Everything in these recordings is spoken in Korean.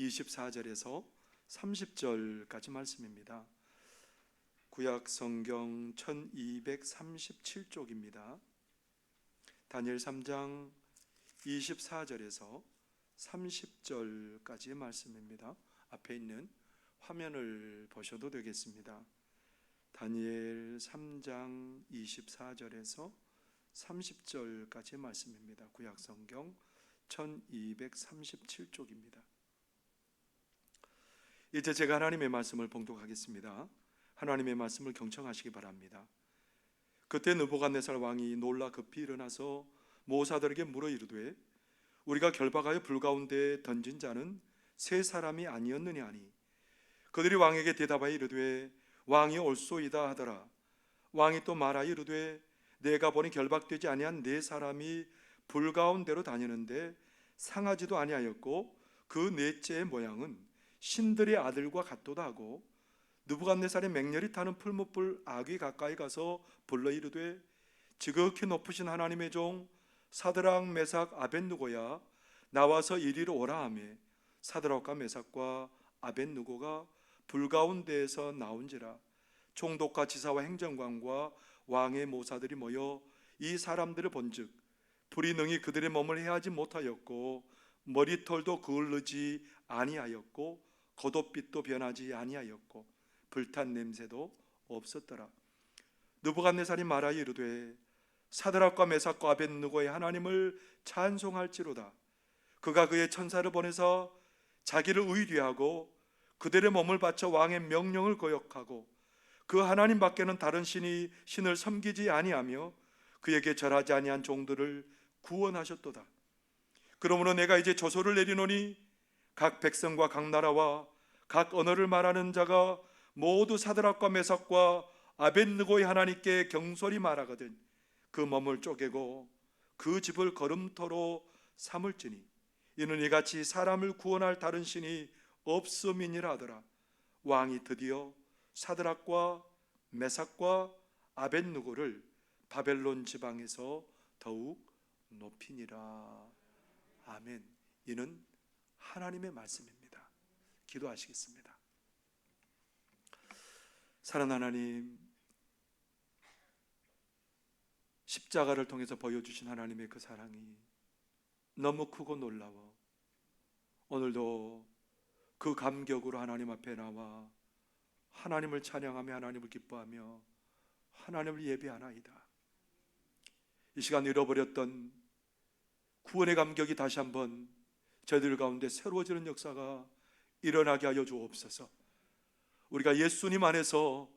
24절에서 30절까지 말씀입니다. 구약 성경 1237쪽입니다. 다니엘 3장 24절에서 30절까지의 말씀입니다. 앞에 있는 화면을 보셔도 되겠습니다. 다니엘 3장 24절에서 30절까지의 말씀입니다. 구약 성경 1237쪽입니다. 이제 제가 하나님의 말씀을 봉독하겠습니다. 하나님의 말씀을 경청하시기 바랍니다. 그때 느부갓네살 왕이 놀라 급히 일어나서 모사들에게 물어 이르되 우리가 결박하여 불 가운데 던진 자는 세 사람이 아니었느냐 하니 그들이 왕에게 대답하여 이르되 왕이 옳소이다 하더라. 왕이 또 말하여 이르되 내가 보니 결박되지 아니한 네 사람이 불 가운데로 다니는데 상하지도 아니하였고 그 넷째의 모양은 신들의 아들과 같도다 하고 느부갓네살의 맹렬히 타는 풀무불 아귀 가까이 가서 불러 이르되 지극히 높으신 하나님의 종 사드락 메삭 아벳느고야 나와서 이리로 오라 하며 사드락과 메삭과 아벳느고가 불 가운데에서 나온지라. 총독과 지사와 행정관과 왕의 모사들이 모여 이 사람들을 본즉 불이 능히 그들의 몸을 해하지 못하였고 머리털도 그을르지 아니하였고 겉옷빛도 변하지 아니하였고 불탄 냄새도 없었더라. 느부갓네살이 말하여 이르되 사드락과 메삭과 아벳느고의 하나님을 찬송할지로다. 그가 그의 천사를 보내서 자기를 의뢰하고 그들의 몸을 바쳐 왕의 명령을 거역하고 그 하나님 밖에는 다른 신을 섬기지 아니하며 그에게 절하지 아니한 종들을 구원하셨도다. 그러므로 내가 이제 조소를 내리노니 각 백성과 각 나라와 각 언어를 말하는 자가 모두 사드락과 메삭과 아벳느고의 하나님께 경솔히 말하거든 그 몸을 쪼개고 그 집을 걸음터로 삼을지니 이는 이같이 사람을 구원할 다른 신이 없음이니라 하더라. 왕이 드디어 사드락과 메삭과 아벳느고를 바벨론 지방에서 더욱 높이니라. 아멘. 이는 하나님의 말씀입니다. 기도하시겠습니다. 사랑하는 하나님, 십자가를 통해서 보여주신 하나님의 그 사랑이 너무 크고 놀라워 오늘도 그 감격으로 하나님 앞에 나와 하나님을 찬양하며 하나님을 기뻐하며 하나님을 예배하나이다. 이 시간 잃어버렸던 구원의 감격이 다시 한번 저희들 가운데 새로워지는 역사가 일어나게 하여 주옵소서. 우리가 예수님 안에서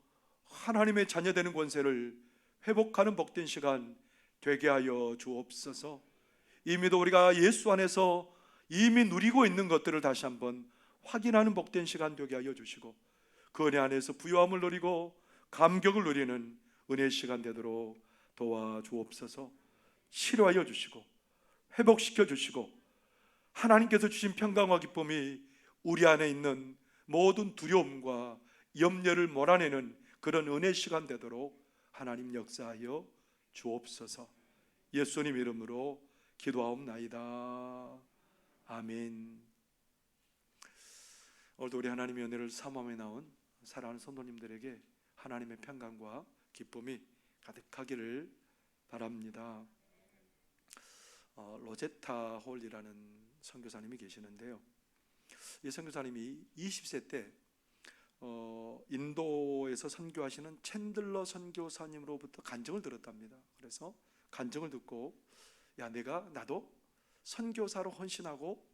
하나님의 자녀되는 권세를 회복하는 복된 시간 되게 하여 주옵소서. 이미도 우리가 예수 안에서 이미 누리고 있는 것들을 다시 한번 확인하는 복된 시간 되게 하여 주시고 그 은혜 안에서 부요함을 누리고 감격을 누리는 은혜의 시간 되도록 도와주옵소서. 치료하여 주시고 회복시켜 주시고 하나님께서 주신 평강과 기쁨이 우리 안에 있는 모든 두려움과 염려를 몰아내는 그런 은혜 시간 되도록 하나님 역사하여 주옵소서. 예수님 이름으로 기도하옵나이다. 아멘. 오늘도 우리 하나님의 은혜를 사모함에 나온 사랑하는 성도님들에게 하나님의 평강과 기쁨이 가득하기를 바랍니다. 로제타 홀이라는 선교사님이 계시는데요, 이 선교사님이 20세 때 인도에서 선교하시는 챈들러 선교사님으로부터 간증을 들었답니다. 그래서 간증을 듣고 나도 선교사로 헌신하고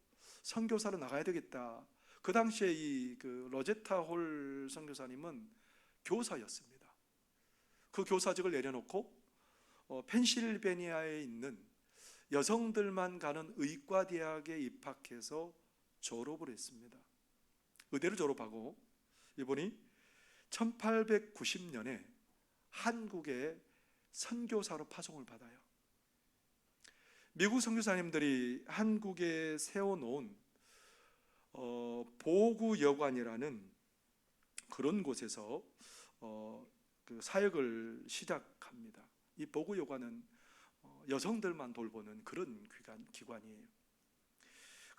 선교사로 나가야 되겠다. 그 당시에 이 로제타 홀 선교사님은 교사였습니다. 그 교사직을 내려놓고 펜실베니아에 있는 여성들만 가는 의과대학에 입학해서 졸업을 했습니다. 의대를 졸업하고 이분이 1890년에 한국에 선교사로 파송을 받아요. 미국 선교사님들이 한국에 세워놓은 보구여관이라는 그런 곳에서 그 사역을 시작합니다. 이 보구여관은 여성들만 돌보는 그런 기관이에요.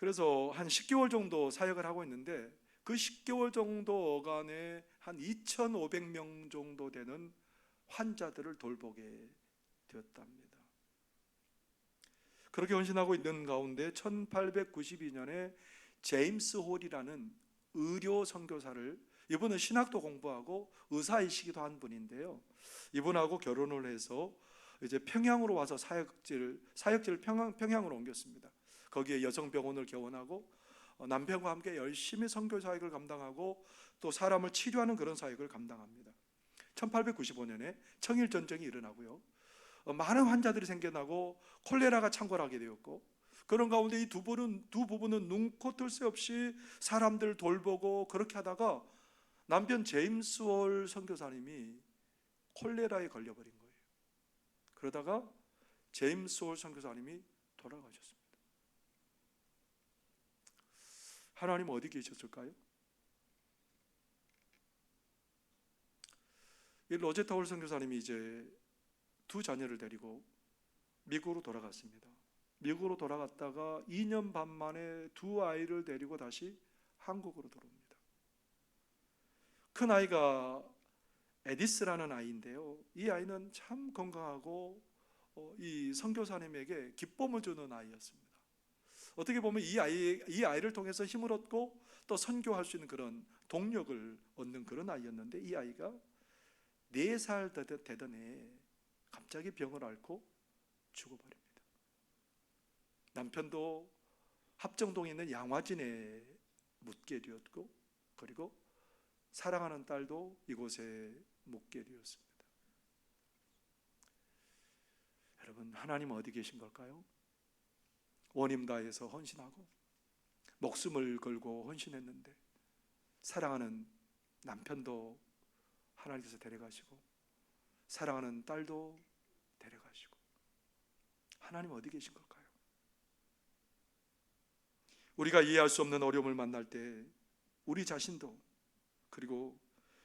그래서 한 10개월 정도 사역을 하고 있는데 그 10개월 정도 어간에 한 2,500명 정도 되는 환자들을 돌보게 되었답니다. 그렇게 헌신하고 있는 가운데 1892년에 제임스 홀이라는 의료 선교사를, 이분은 신학도 공부하고 의사이시기도 한 분인데요, 이분하고 결혼을 해서 이제 평양으로 와서 사역지를 평양으로 옮겼습니다. 거기에 여성병원을 개원하고 남편과 함께 열심히 선교 사역을 감당하고 또 사람을 치료하는 그런 사역을 감당합니다. 1895년에 청일전쟁이 일어나고요, 많은 환자들이 생겨나고 콜레라가 창궐하게 되었고, 그런 가운데 이 두 부부는 눈코 뜰 새 없이 사람들 돌보고 그렇게 하다가 남편 제임스 월 선교사님이 콜레라에 걸려버린 거예요. 그러다가 제임스 월 선교사님이 돌아가셨습니다. 하나님 어디 계셨을까요? 이 로제타 홀 선교사님이 이제 두 자녀를 데리고 미국으로 돌아갔습니다. 미국으로 돌아갔다가 2년 반 만에 두 아이를 데리고 다시 한국으로 돌아옵니다. 큰 아이가 에디스라는 아이인데요, 이 아이는 참 건강하고 이 선교사님에게 기쁨을 주는 아이였습니다. 어떻게 보면 이 아이를 통해서 힘을 얻고 또 선교할 수 있는 그런 동력을 얻는 그런 아이였는데, 이 아이가 4살 되던 해에 갑자기 병을 앓고 죽어버립니다. 남편도 합정동에 있는 양화진에 묻게 되었고, 그리고 사랑하는 딸도 이곳에 묻게 되었습니다. 여러분, 하나님 어디 계신 걸까요? 원임 다해서 헌신하고 목숨을 걸고 헌신했는데 사랑하는 남편도 하나님께서 데려가시고 사랑하는 딸도 데려가시고, 하나님 어디 계신 걸까요? 우리가 이해할 수 없는 어려움을 만날 때 우리 자신도, 그리고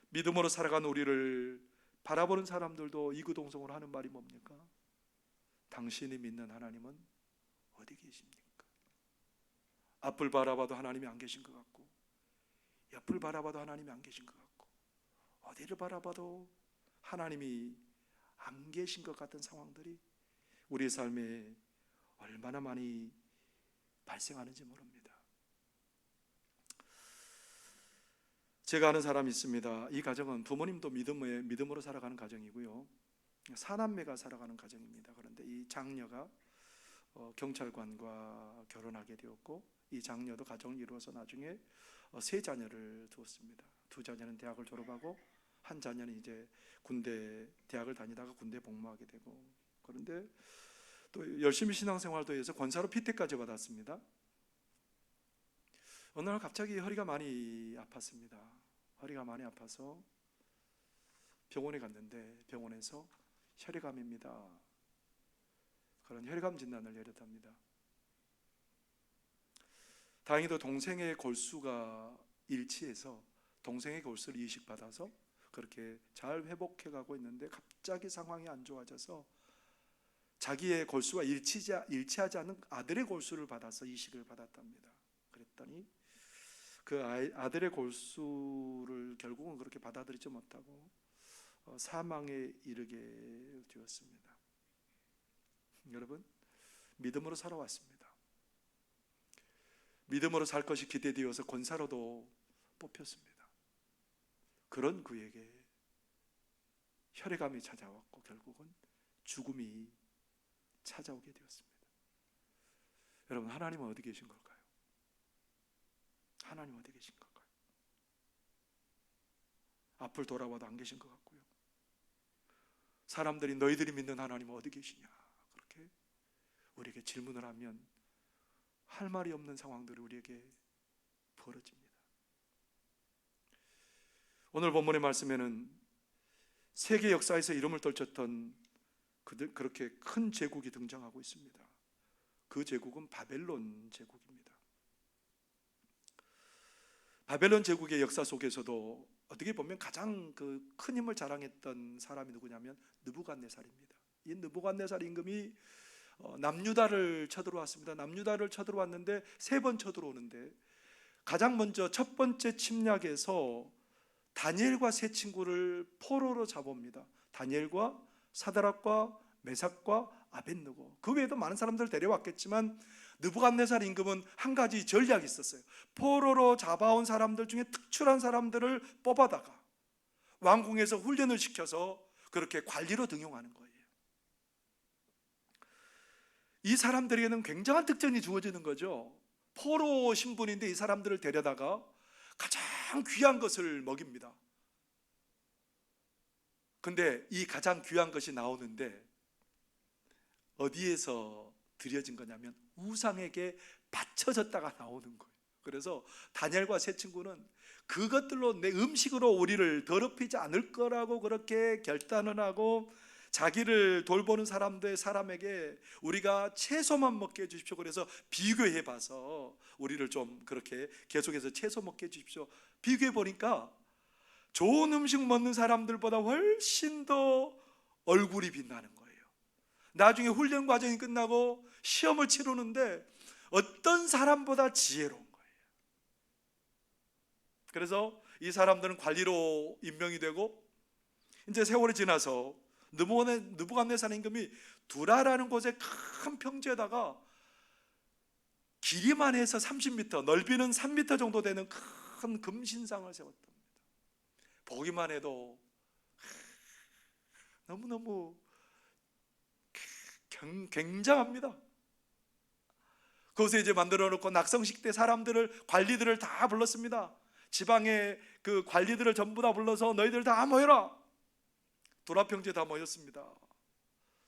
믿음으로 살아가는 우리를 바라보는 사람들도 이구동성으로 하는 말이 뭡니까? 당신이 믿는 하나님은 어디 계십니까? 앞을 바라봐도 하나님이 안 계신 것 같고, 옆을 바라봐도 하나님이 안 계신 것 같고, 어디를 바라봐도 하나님이 안 계신 것 같은 상황들이 우리의 삶에 얼마나 많이 발생하는지 모릅니다. 제가 아는 사람이 있습니다. 이 가정은 부모님도 믿음으로 살아가는 가정이고요, 사남매가 살아가는 가정입니다. 그런데 이 장녀가 경찰관과 결혼하게 되었고, 이 장녀도 가정을 이루어서 나중에 3자녀를 두었습니다. 2자녀는 대학을 졸업하고 한 자녀는 이제 대학을 다니다가 군대 복무하게 되고, 그런데 또 열심히 신앙생활도 해서 권사로 피태까지 받았습니다. 어느 날 갑자기 허리가 많이 아팠습니다. 허리가 많이 아파서 병원에 갔는데 병원에서 혈액암입니다, 그런 혈액암 진단을 내렸답니다. 다행히도 동생의 골수가 일치해서 동생의 골수를 이식받아서 그렇게 잘 회복해가고 있는데, 갑자기 상황이 안 좋아져서 자기의 골수와 일치하지 않는 아들의 골수를 받아서 이식을 받았답니다. 그랬더니 그 아들의 골수를 결국은 그렇게 받아들이지 못하고 사망에 이르게 되었습니다. 여러분, 믿음으로 살아왔습니다. 믿음으로 살 것이 기대되어서 권사로도 뽑혔습니다. 그런 그에게 혈액암이 찾아왔고 결국은 죽음이 찾아오게 되었습니다. 여러분, 하나님은 어디 계신 걸까요? 하나님 어디 계신 걸까요? 앞을 돌아봐도 안 계신 것 같고요, 사람들이 너희들이 믿는 하나님은 어디 계시냐 그렇게 우리에게 질문을 하면 할 말이 없는 상황들이 우리에게 벌어집니다. 오늘 본문의 말씀에는 세계 역사에서 이름을 떨쳤던 그렇게 큰 제국이 등장하고 있습니다. 그 제국은 바벨론 제국입니다. 바벨론 제국의 역사 속에서도 어떻게 보면 가장 큰 힘을 자랑했던 사람이 누구냐면 느부갓네살입니다. 이 느부갓네살 임금이 남유다를 쳐들어왔습니다. 남유다를 쳐들어왔는데 3번 쳐들어오는데 가장 먼저 첫 번째 침략에서 다니엘과 3친구를 포로로 잡아옵니다. 다니엘과 사드락과 메삭과 아벳느고. 그 외에도 많은 사람들을 데려왔겠지만 느부갓네살 임금은 한 가지 전략이 있었어요. 포로로 잡아온 사람들 중에 특출한 사람들을 뽑아다가 왕궁에서 훈련을 시켜서 그렇게 관리로 등용하는 거예요. 이 사람들에게는 굉장한 특전이 주어지는 거죠. 포로 신분인데 이 사람들을 데려다가 가장 귀한 것을 먹입니다. 근데 이 가장 귀한 것이 나오는데 어디에서 드려진 거냐면 우상에게 바쳐졌다가 나오는 거예요. 그래서 다니엘과 3친구는 그것들로 내 음식으로 우리를 더럽히지 않을 거라고 그렇게 결단을 하고 자기를 돌보는 사람에게 우리가 채소만 먹게 해주십시오. 그래서 비교해 봐서 우리를 좀 그렇게 계속해서 채소 먹게 해주십시오. 비교해 보니까 좋은 음식 먹는 사람들보다 훨씬 더 얼굴이 빛나는 거예요. 나중에 훈련 과정이 끝나고 시험을 치르는데 어떤 사람보다 지혜로운 거예요. 그래서 이 사람들은 관리로 임명이 되고 이제 세월이 지나서 느부갓네살 임금이 두라라는 곳에 큰 평지에다가 길이만 해서 30m, 넓이는 3m 정도 되는 큰 금신상을 세웠답니다. 보기만 해도 너무너무 굉장합니다. 그곳에 이제 만들어 놓고 낙성식 때 관리들을 다 불렀습니다. 지방의 그 관리들을 전부 다 불러서 너희들 다 모여라. 두라평지에 다 모였습니다.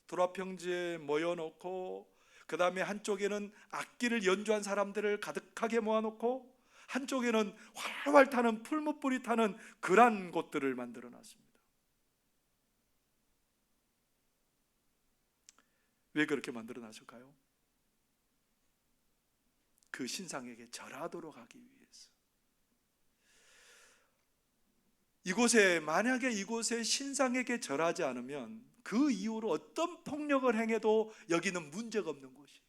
두라평지에 모여놓고 그 다음에 한쪽에는 악기를 연주한 사람들을 가득하게 모아놓고 한쪽에는 활활 타는 풀무불이 타는 그런 곳들을 만들어 놨습니다. 왜 그렇게 만들어 놨을까요? 그 신상에게 절하도록 하기 위해서. 만약에 이곳에 신상에게 절하지 않으면 그 이후로 어떤 폭력을 행해도 여기는 문제가 없는 곳이,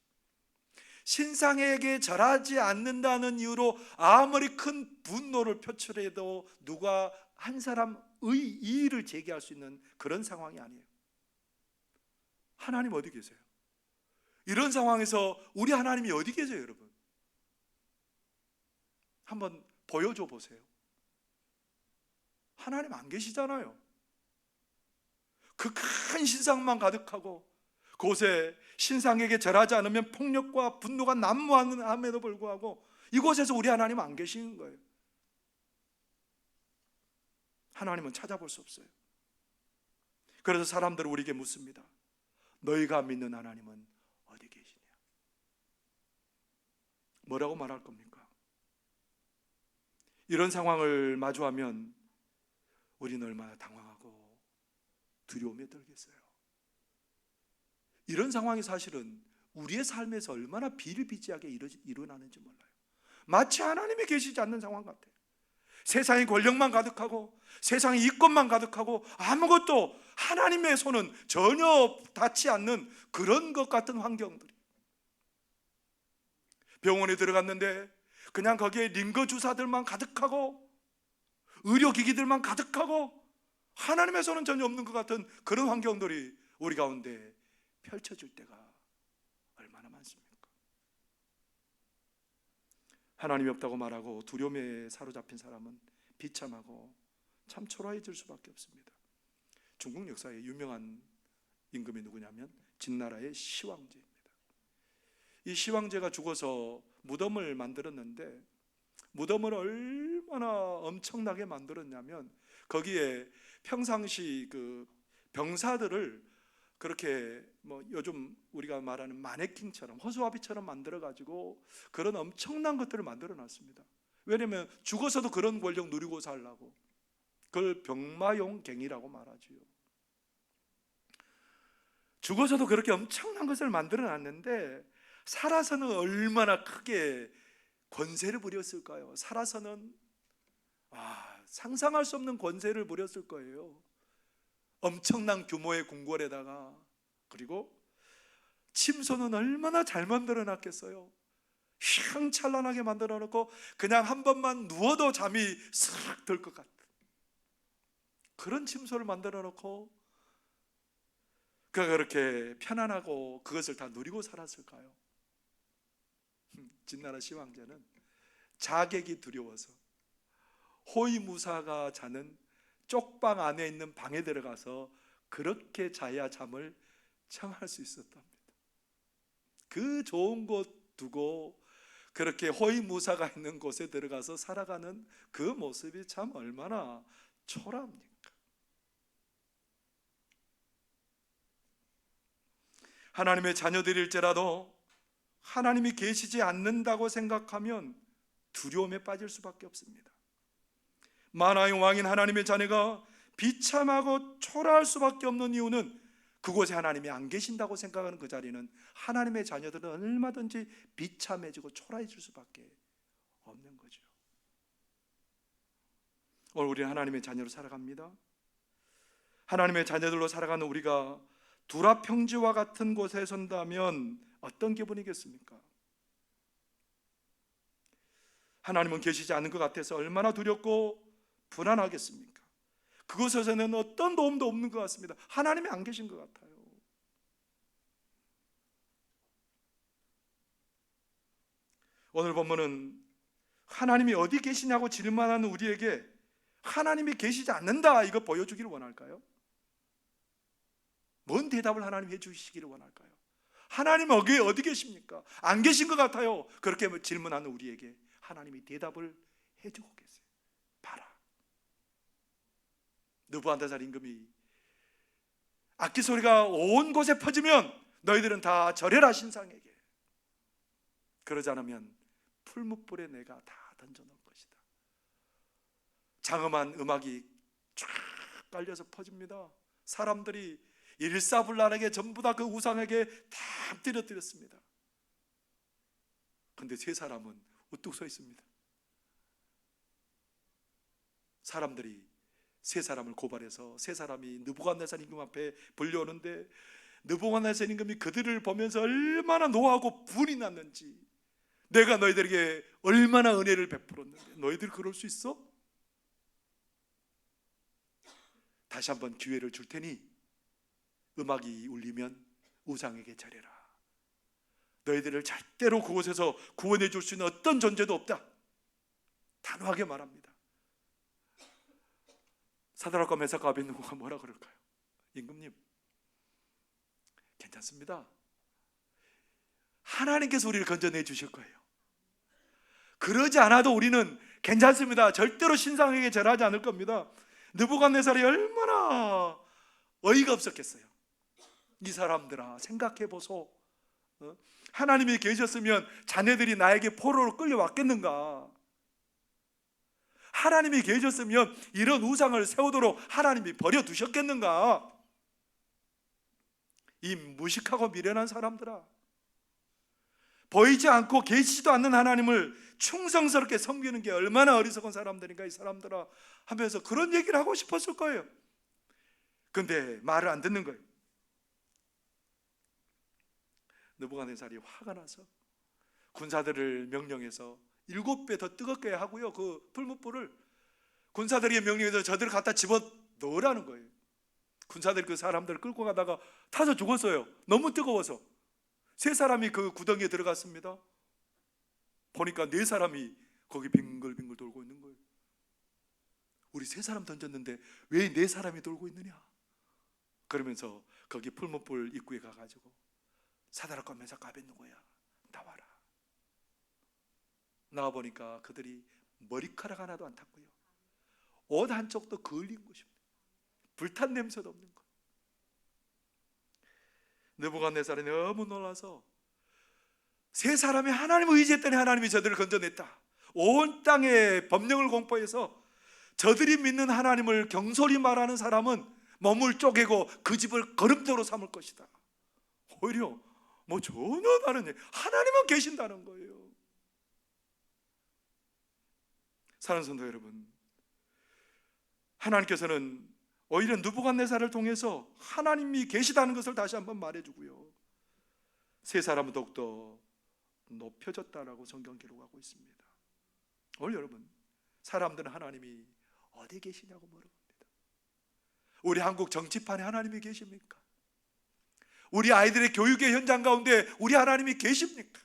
신상에게 절하지 않는다는 이유로 아무리 큰 분노를 표출해도 누가 한 사람의 이의를 제기할 수 있는 그런 상황이 아니에요. 하나님 어디 계세요? 이런 상황에서 우리 하나님이 어디 계세요, 여러분? 한번 보여줘 보세요. 하나님 안 계시잖아요. 그 큰 신상만 가득하고 그곳에 신상에게 절하지 않으면 폭력과 분노가 난무함에도 불구하고 이곳에서 우리 하나님 안 계시는 거예요. 하나님은 찾아볼 수 없어요. 그래서 사람들은 우리에게 묻습니다. 너희가 믿는 하나님은 어디 계시냐? 뭐라고 말할 겁니까? 이런 상황을 마주하면 우리는 얼마나 당황하고 두려움에 떨겠어요. 이런 상황이 사실은 우리의 삶에서 얼마나 비일비재하게 일어나는지 몰라요. 마치 하나님이 계시지 않는 상황 같아요. 세상의 권력만 가득하고 세상의 이권만 가득하고 아무것도 하나님의 손은 전혀 닿지 않는 그런 것 같은 환경들이. 병원에 들어갔는데 그냥 거기에 링거 주사들만 가득하고 의료기기들만 가득하고 하나님의 손은 전혀 없는 것 같은 그런 환경들이 우리 가운데 펼쳐질 때가 얼마나 많습니까? 하나님이 없다고 말하고 두려움에 사로잡힌 사람은 비참하고 참 초라해질 수밖에 없습니다. 중국 역사에 유명한 임금이 누구냐면 진나라의 시황제입니다. 이 시황제가 죽어서 무덤을 만들었는데 무덤을 얼마나 엄청나게 만들었냐면 거기에 평상시 그 병사들을 그렇게 요즘 우리가 말하는 마네킹처럼 허수아비처럼 만들어 가지고 그런 엄청난 것들을 만들어 놨습니다. 왜냐하면 죽어서도 그런 권력 누리고 살라고. 그걸 병마용갱이라고 말하지요. 죽어서도 그렇게 엄청난 것을 만들어 놨는데 살아서는 얼마나 크게 권세를 부렸을까요? 살아서는 상상할 수 없는 권세를 부렸을 거예요. 엄청난 규모의 궁궐에다가, 그리고 침소는 얼마나 잘 만들어 놨겠어요. 휘황찬란하게 만들어 놓고 그냥 한 번만 누워도 잠이 싹 들 것 같은 그런 침소를 만들어 놓고 그가 그렇게 편안하고 그것을 다 누리고 살았을까요? 진나라 시황제는 자객이 두려워서 호위무사가 자는 쪽방 안에 있는 방에 들어가서 그렇게 자야 잠을 청할 수 있었답니다. 그 좋은 곳 두고 그렇게 호위무사가 있는 곳에 들어가서 살아가는 그 모습이 참 얼마나 초라합니까? 하나님의 자녀들일지라도 하나님이 계시지 않는다고 생각하면 두려움에 빠질 수밖에 없습니다. 만화의 왕인 하나님의 자녀가 비참하고 초라할 수밖에 없는 이유는 그곳에 하나님이 안 계신다고 생각하는 그 자리는 하나님의 자녀들은 얼마든지 비참해지고 초라해질 수밖에 없는 거죠. 오늘 우리는 하나님의 자녀로 살아갑니다. 하나님의 자녀들로 살아가는 우리가 두라 평지와 같은 곳에 선다면 어떤 기분이겠습니까? 하나님은 계시지 않는 것 같아서 얼마나 두렵고 불안하겠습니까? 그곳에서는 어떤 도움도 없는 것 같습니다. 하나님이 안 계신 것 같아요. 오늘 본문은 하나님이 어디 계시냐고 질문하는 우리에게 하나님이 계시지 않는다 이거 보여주기를 원할까요? 뭔 대답을 하나님이 해주시기를 원할까요? 하나님 어디 계십니까? 안 계신 것 같아요. 그렇게 질문하는 우리에게 하나님이 대답을 해주고 계세요. 봐라, 느부갓네살 임금이 악기 소리가 온 곳에 퍼지면 너희들은 다 절해라 신상에게. 그러지 않으면 풀무불에 내가 다 던져놓을 것이다. 장엄한 음악이 쫙 깔려서 퍼집니다. 사람들이 일사불란하게 전부 다 그 우상에게 다 뛰어들었습니다. 그런데 세 사람은 우뚝 서 있습니다. 사람들이 세 사람을 고발해서 세 사람이 느부갓네살 임금 앞에 불려오는데 느부갓네살 임금이 그들을 보면서 얼마나 노하고 분이 났는지, 내가 너희들에게 얼마나 은혜를 베풀었는데 너희들 그럴 수 있어? 다시 한번 기회를 줄 테니 음악이 울리면 우상에게 절해라. 너희들을 절대로 그곳에서 구원해 줄 수 있는 어떤 존재도 없다. 단호하게 말합니다. 사드락과 메삭과 아벳느고가 뭐라 그럴까요? 임금님, 괜찮습니다. 하나님께서 우리를 건져내 주실 거예요. 그러지 않아도 우리는 괜찮습니다. 절대로 신상에게 절하지 않을 겁니다. 느부갓네살이 얼마나 어이가 없었겠어요. 이 사람들아, 생각해보소. 하나님이 계셨으면 자네들이 나에게 포로로 끌려왔겠는가? 하나님이 계셨으면 이런 우상을 세우도록 하나님이 버려두셨겠는가? 이 무식하고 미련한 사람들아, 보이지 않고 계시지도 않는 하나님을 충성스럽게 섬기는 게 얼마나 어리석은 사람들인가 이 사람들아 하면서 그런 얘기를 하고 싶었을 거예요. 근데 말을 안 듣는 거예요. 느부갓네살이 화가 나서 군사들을 명령해서 7배 더 뜨겁게 하고요, 그 풀무불을 군사들에게 명령해서 저들을 갖다 집어 넣으라는 거예요. 군사들이 그 사람들을 끌고 가다가 타서 죽었어요. 너무 뜨거워서. 3사람이 그 구덩이에 들어갔습니다. 보니까 4사람이 거기 빙글빙글 돌고 있는 거예요. 우리 3사람 던졌는데 왜 4사람이 돌고 있느냐? 그러면서 거기 풀무불 입구에 가가지고 사드락과 메삭과 아벳느고야, 나와라. 나와보니까 그들이 머리카락 하나도 안 탔고요, 옷 한쪽도 걸린 것입니다. 불탄 냄새도 없는 것. 느부갓네살이 너무 놀라서 3사람이 하나님을 의지했더니 하나님이 저들을 건져냈다. 온 땅에 법령을 공포해서 저들이 믿는 하나님을 경솔히 말하는 사람은 몸을 쪼개고 그 집을 거름돌로 삼을 것이다. 오히려 전혀 다른 얘기, 하나님은 계신다는 거예요. 사랑하는 성도 여러분, 하나님께서는 오히려 느부갓네살을 통해서 하나님이 계시다는 것을 다시 한번 말해주고요, 세 사람은 더욱더 높여졌다라고 성경 기록하고 있습니다. 오늘 여러분, 사람들은 하나님이 어디 계시냐고 물어봅니다. 우리 한국 정치판에 하나님이 계십니까? 우리 아이들의 교육의 현장 가운데 우리 하나님이 계십니까?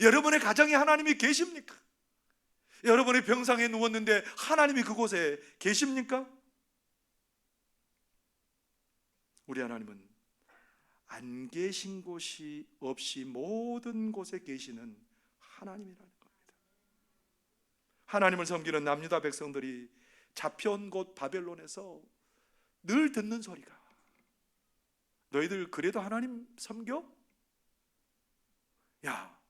여러분의 가정에 하나님이 계십니까? 여러분의 병상에 누웠는데 하나님이 그곳에 계십니까? 우리 하나님은 안 계신 곳이 없이 모든 곳에 계시는 하나님이라는 겁니다. 하나님을 섬기는 남유다 백성들이 잡혀온 곳 바벨론에서 늘 듣는 소리가, 너희들 그래도 하나님 섬겨? 야,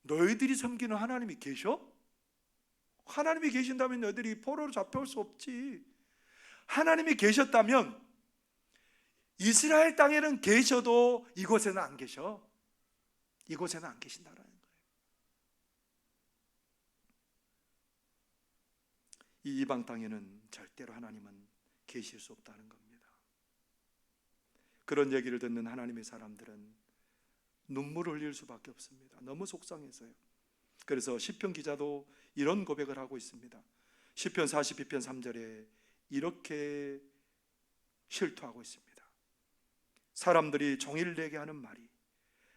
너희들이 섬기는 하나님이 계셔? 하나님이 계신다면 너희들이 포로로 잡혀올 수 없지. 하나님이 계셨다면 이스라엘 땅에는 계셔도 이곳에는 안 계셔. 이곳에는 안 계신다라는 거예요. 이 이방 땅에는 절대로 하나님은 계실 수 없다는 겁니다. 그런 얘기를 듣는 하나님의 사람들은 눈물을 흘릴 수밖에 없습니다. 너무 속상해서요. 그래서 시편 기자도 이런 고백을 하고 있습니다. 시편 42편 3절에 이렇게 실토하고 있습니다. 사람들이 종일 내게 하는 말이,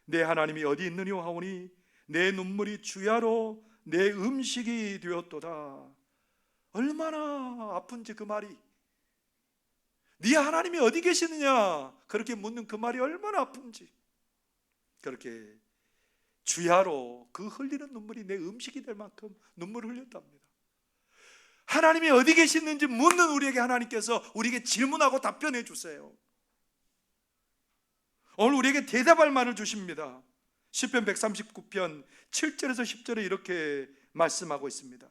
내 하나님이 어디 있느냐 하오니 내 눈물이 주야로 내 음식이 되었도다. 얼마나 아픈지 그 말이, 네 하나님이 어디 계시느냐 그렇게 묻는 그 말이 얼마나 아픈지, 그렇게 주야로 그 흘리는 눈물이 내 음식이 될 만큼 눈물을 흘렸답니다. 하나님이 어디 계시는지 묻는 우리에게 하나님께서 우리에게 질문하고 답변해 주세요. 오늘 우리에게 대답할 말을 주십니다. 시편 139편 7절에서 10절에 이렇게 말씀하고 있습니다.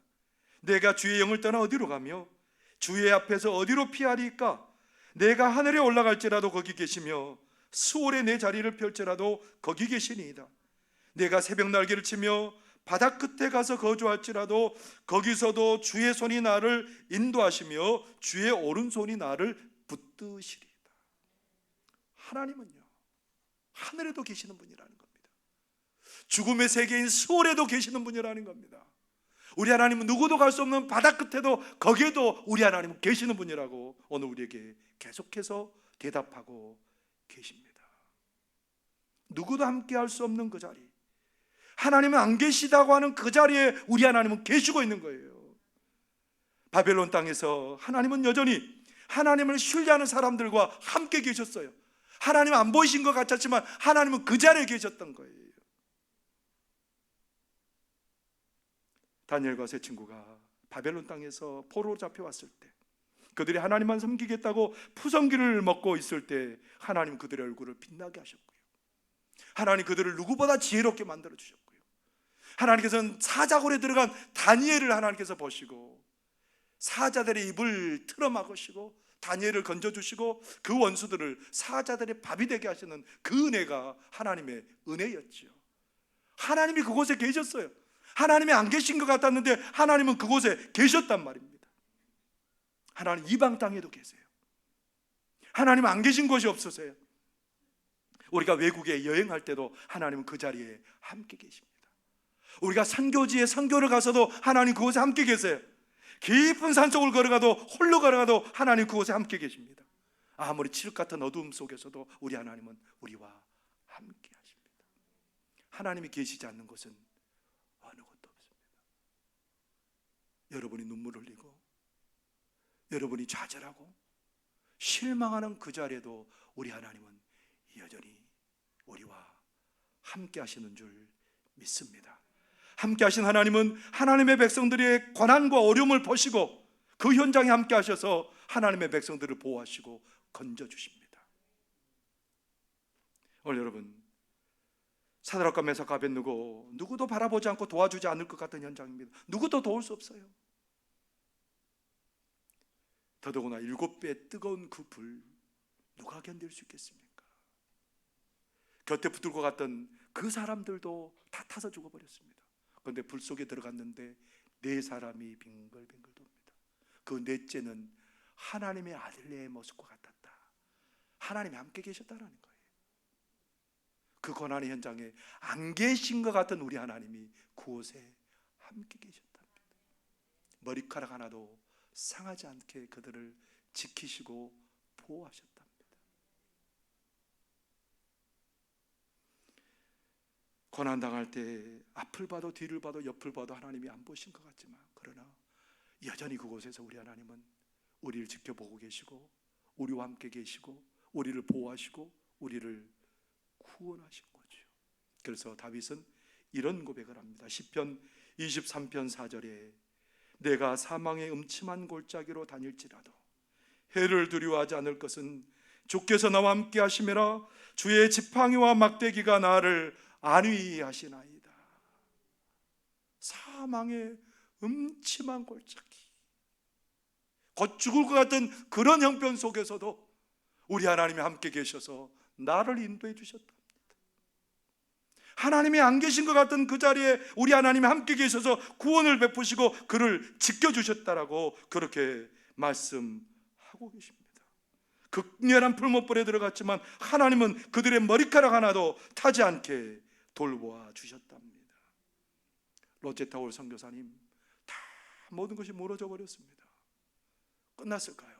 내가 주의 영을 떠나 어디로 가며 주의 앞에서 어디로 피하리까? 내가 하늘에 올라갈지라도 거기 계시며 수월에 내 자리를 펼지라도 거기 계시니이다. 내가 새벽 날개를 치며 바다 끝에 가서 거주할지라도 거기서도 주의 손이 나를 인도하시며 주의 오른손이 나를 붙드시리이다. 하나님은요, 하늘에도 계시는 분이라는 겁니다. 죽음의 세계인 수월에도 계시는 분이라는 겁니다. 우리 하나님은 누구도 갈 수 없는 바다 끝에도 거기에도 우리 하나님은 계시는 분이라고 오늘 우리에게 계속해서 대답하고 계십니다. 누구도 함께 할 수 없는 그 자리, 하나님은 안 계시다고 하는 그 자리에 우리 하나님은 계시고 있는 거예요. 바벨론 땅에서 하나님은 여전히 하나님을 신뢰하는 사람들과 함께 계셨어요. 하나님은 안 보이신 것 같았지만 하나님은 그 자리에 계셨던 거예요. 다니엘과 세 친구가 바벨론 땅에서 포로로 잡혀왔을 때, 그들이 하나님만 섬기겠다고 푸성기를 먹고 있을 때 하나님 그들의 얼굴을 빛나게 하셨고요, 하나님 그들을 누구보다 지혜롭게 만들어 주셨고요, 하나님께서는 사자굴에 들어간 다니엘을 하나님께서 보시고 사자들의 입을 틀어 막으시고 다니엘을 건져주시고 그 원수들을 사자들의 밥이 되게 하시는 그 은혜가 하나님의 은혜였지요. 하나님이 그곳에 계셨어요. 하나님이 안 계신 것 같았는데 하나님은 그곳에 계셨단 말입니다. 하나님 이방 땅에도 계세요. 하나님 안 계신 곳이 없으세요. 우리가 외국에 여행할 때도 하나님은 그 자리에 함께 계십니다. 우리가 선교지에 선교를 가서도 하나님 그곳에 함께 계세요. 깊은 산속을 걸어가도 홀로 걸어가도 하나님 그곳에 함께 계십니다. 아무리 칠흑 같은 어두움 속에서도 우리 하나님은 우리와 함께 하십니다. 하나님이 계시지 않는 곳은 어느 곳도 없습니다. 여러분이 눈물 흘리고 여러분이 좌절하고 실망하는 그 자리에도 우리 하나님은 여전히 우리와 함께 하시는 줄 믿습니다. 함께 하신 하나님은 하나님의 백성들의 고난과 어려움을 보시고 그 현장에 함께 하셔서 하나님의 백성들을 보호하시고 건져주십니다. 오늘 여러분, 사드락과 메삭과 아벳느고 누구도 바라보지 않고 도와주지 않을 것 같은 현장입니다. 누구도 도울 수 없어요. 더더구나 7배 뜨거운 그 불, 누가 견딜 수 있겠습니까? 곁에 붙들고 갔던 그 사람들도 다 타서 죽어버렸습니다. 그런데 불 속에 들어갔는데 4사람이 빙글빙글 돕니다. 그 넷째는 하나님의 아들의 모습과 같았다. 하나님이 함께 계셨다는 거예요. 그 고난의 현장에 안 계신 것 같은 우리 하나님이 그곳에 함께 계셨답니다. 머리카락 하나도 상하지 않게 그들을 지키시고 보호하셨답니다. 고난당할 때 앞을 봐도 뒤를 봐도 옆을 봐도 하나님이 안 보신 것 같지만, 그러나 여전히 그곳에서 우리 하나님은 우리를 지켜보고 계시고 우리와 함께 계시고 우리를 보호하시고 우리를 구원하신 거죠. 그래서 다윗은 이런 고백을 합니다. 시편 23편 4절에 내가 사망의 음침한 골짜기로 다닐지라도 해를 두려워하지 않을 것은 주께서 나와 함께 하심이라. 주의 지팡이와 막대기가 나를 안위하시나이다. 사망의 음침한 골짜기, 곧 죽을 것 같은 그런 형편 속에서도 우리 하나님이 함께 계셔서 나를 인도해 주셨답니다. 하나님이 안 계신 것 같은 그 자리에 우리 하나님이 함께 계셔서 구원을 베푸시고 그를 지켜주셨다라고 그렇게 말씀하고 계십니다. 극렬한 풀못불에 들어갔지만 하나님은 그들의 머리카락 하나도 타지 않게 돌보아 주셨답니다. 로제타올 선교사님, 다 모든 것이 무너져 버렸습니다. 끝났을까요?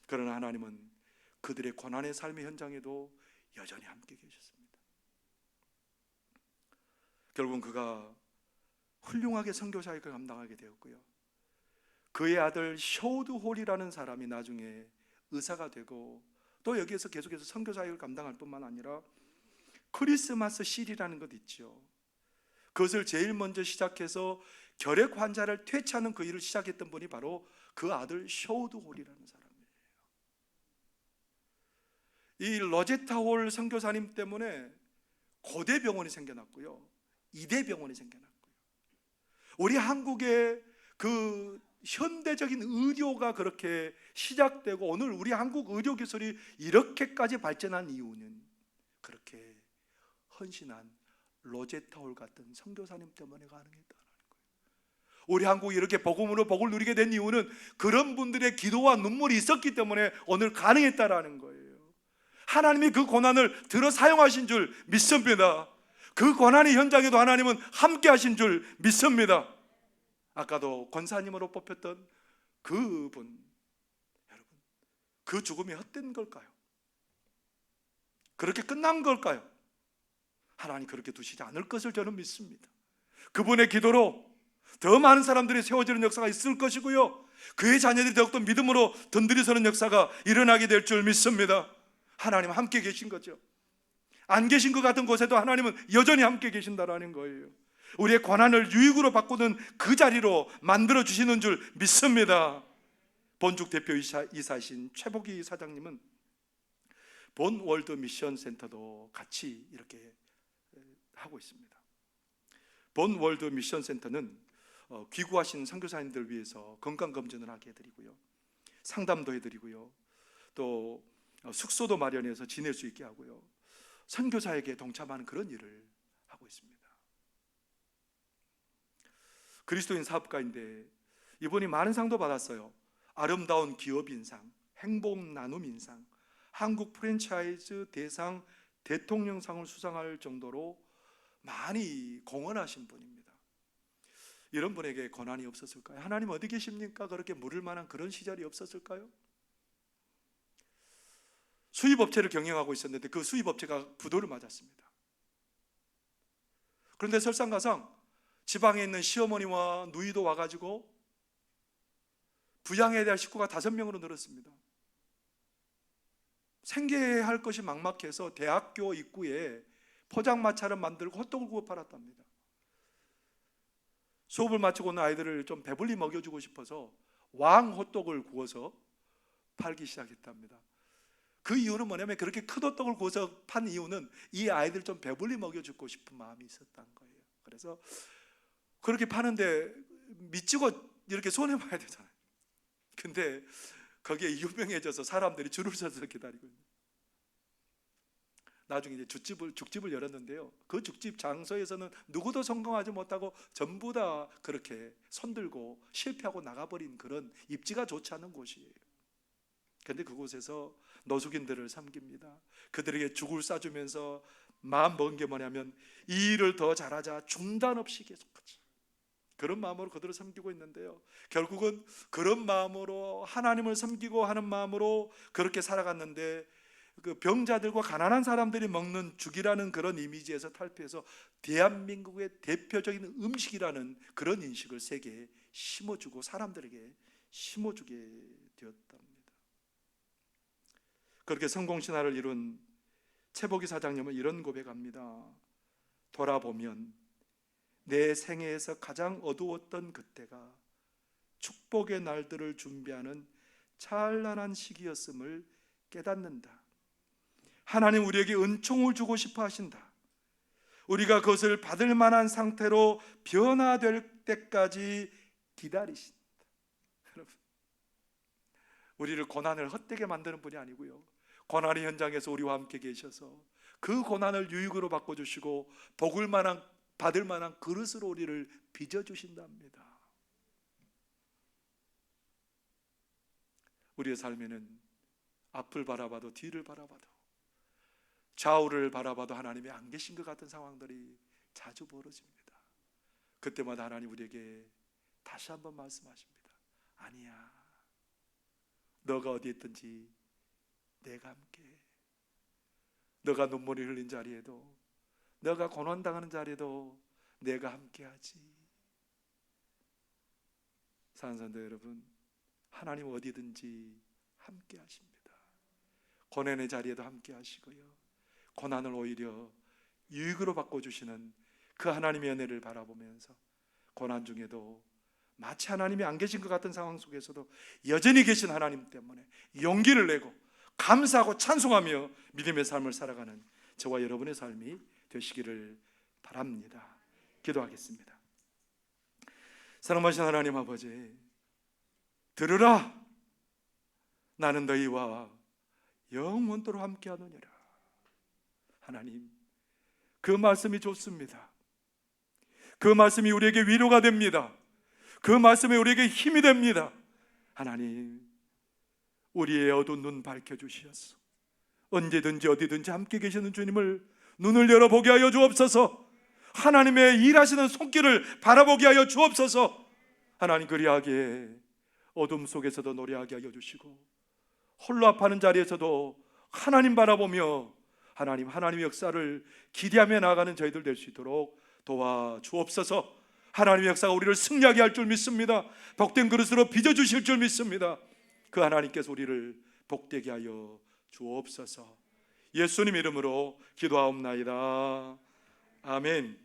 그러나 하나님은 그들의 고난의 삶의 현장에도 여전히 함께 계셨습니다. 결국은 그가 훌륭하게 선교사역을 감당하게 되었고요, 그의 아들 쇼드 홀이라는 사람이 나중에 의사가 되고, 또 여기에서 계속해서 선교사역을 감당할 뿐만 아니라 크리스마스 실이라는 것 있죠. 그것을 제일 먼저 시작해서 결핵 환자를 퇴치하는 그 일을 시작했던 분이 바로 그 아들 쇼드 홀이라는 사람이에요. 이 로제타 홀 선교사님 때문에 고대 병원이 생겨났고요, 이대 병원이 생겨났고요, 우리 한국의 그 현대적인 의료가 그렇게 시작되고 오늘 우리 한국 의료 기술이 이렇게까지 발전한 이유는 그렇게 헌신한 로제타 홀 같은 선교사님 때문에 가능했다는 거예요. 우리 한국이 이렇게 복음으로 복을 누리게 된 이유는 그런 분들의 기도와 눈물이 있었기 때문에 오늘 가능했다라는 거예요. 하나님이 그 고난을 들어 사용하신 줄 믿습니다. 그 고난의 현장에도 하나님은 함께 하신 줄 믿습니다. 아까도 권사님으로 뽑혔던 그분, 여러분, 그 죽음이 헛된 걸까요? 그렇게 끝난 걸까요? 하나님 그렇게 두시지 않을 것을 저는 믿습니다. 그분의 기도로 더 많은 사람들이 세워지는 역사가 있을 것이고요, 그의 자녀들이 더욱더 믿음으로 든든히 역사가 일어나게 될 줄 믿습니다. 하나님 함께 계신 거죠. 안 계신 것 같은 곳에도 하나님은 여전히 함께 계신다라는 거예요. 우리의 고난을 유익으로 바꾸는 그 자리로 만들어 주시는 줄 믿습니다. 본죽 대표 이사신 최복희 사장님은 본 월드 미션 센터도 같이 이렇게 하고 있습니다. 본 월드 미션 센터는 귀국하신 선교사님들 위해서 건강검진을 하게 해드리고요, 상담도 해드리고요, 또 숙소도 마련해서 지낼 수 있게 하고요, 선교사에게 동참하는 그런 일을 하고 있습니다. 그리스도인 사업가인데 이분이 많은 상도 받았어요. 아름다운 기업인상, 행복 나눔인상, 한국 프랜차이즈 대상 대통령상을 수상할 정도로 많이 공헌하신 분입니다. 이런 분에게 고난이 없었을까요? 하나님 어디 계십니까? 그렇게 물을 만한 그런 시절이 없었을까요? 수입업체를 경영하고 있었는데 그 수입업체가 부도를 맞았습니다. 그런데 설상가상 지방에 있는 시어머니와 누이도 와가지고 부양해야 될 식구가 5명으로 늘었습니다. 생계할 것이 막막해서 대학교 입구에 포장마차를 만들고 호떡을 구워 팔았답니다. 수업을 마치고 온 아이들을 좀 배불리 먹여주고 싶어서 왕 호떡을 구워서 팔기 시작했답니다. 그 이유는 뭐냐면, 그렇게 큰 호떡을 구워서 판 이유는 이 아이들 좀 배불리 먹여주고 싶은 마음이 있었다는 거예요. 그래서 그렇게 파는데 미치고 이렇게 손해봐야 되잖아요. 근데 거기에 유명해져서 사람들이 줄을 서서 기다리고 있는. 나중에 이제 죽집을 열었는데요, 그 죽집 장소에서는 누구도 성공하지 못하고 전부 다 그렇게 손들고 실패하고 나가버린 그런 입지가 좋지 않은 곳이에요. 그런데 그곳에서 노숙인들을 섬깁니다. 그들에게 죽을 싸주면서 마음 먹은 게 뭐냐면 이 일을 더 잘하자, 중단 없이 계속하자, 그런 마음으로 그들을 섬기고 있는데요, 결국은 그런 마음으로 하나님을 섬기고 하는 마음으로 그렇게 살아갔는데 그 병자들과 가난한 사람들이 먹는 죽이라는 그런 이미지에서 탈피해서 대한민국의 대표적인 음식이라는 그런 인식을 세계에 심어주고 사람들에게 심어주게 되었답니다. 그렇게 성공신화를 이룬 최복희 사장님은 이런 고백합니다. 돌아보면 내 생애에서 가장 어두웠던 그때가 축복의 날들을 준비하는 찬란한 시기였음을 깨닫는다. 하나님 우리에게 은총을 주고 싶어 하신다. 우리가 그것을 받을 만한 상태로 변화될 때까지 기다리신다. 여러분, 우리를 고난을 헛되게 만드는 분이 아니고요, 고난의 현장에서 우리와 함께 계셔서 그 고난을 유익으로 바꿔주시고 받을 만한 그릇으로 우리를 빚어주신답니다. 우리의 삶에는 앞을 바라봐도 뒤를 바라봐도 좌우를 바라봐도 하나님이 안 계신 것 같은 상황들이 자주 벌어집니다. 그때마다 하나님 우리에게 다시 한번 말씀하십니다. 아니야, 너가 어디 있든지 내가 함께해. 너가 눈물이 흘린 자리에도, 너가 고난당하는 자리에도 내가 함께하지. 사랑하는 성도 여러분, 하나님 어디든지 함께하십니다. 고난의 자리에도 함께하시고요, 고난을 오히려 유익으로 바꿔주시는 그 하나님의 은혜를 바라보면서 고난 중에도 마치 하나님이 안 계신 것 같은 상황 속에서도 여전히 계신 하나님 때문에 용기를 내고 감사하고 찬송하며 믿음의 삶을 살아가는 저와 여러분의 삶이 되시기를 바랍니다. 기도하겠습니다. 사랑하신 하나님 아버지, 들으라, 나는 너희와 영원토록 함께하느니라. 하나님, 그 말씀이 좋습니다. 그 말씀이 우리에게 위로가 됩니다. 그 말씀이 우리에게 힘이 됩니다. 하나님, 우리의 어두운 눈 밝혀주시옵소서. 언제든지 어디든지 함께 계시는 주님을 눈을 열어보게 하여 주옵소서. 하나님의 일하시는 손길을 바라보게 하여 주옵소서. 하나님, 그리하게 어둠 속에서도 노래하게 하여 주시고 홀로 아파하는 자리에서도 하나님 바라보며 하나님의 역사를 기대하며 나아가는 저희들 될 수 있도록 도와주옵소서. 하나님의 역사가 우리를 승리하게 할 줄 믿습니다. 복된 그릇으로 빚어주실 줄 믿습니다. 그 하나님께서 우리를 복되게 하여 주옵소서. 예수님 이름으로 기도하옵나이다. 아멘.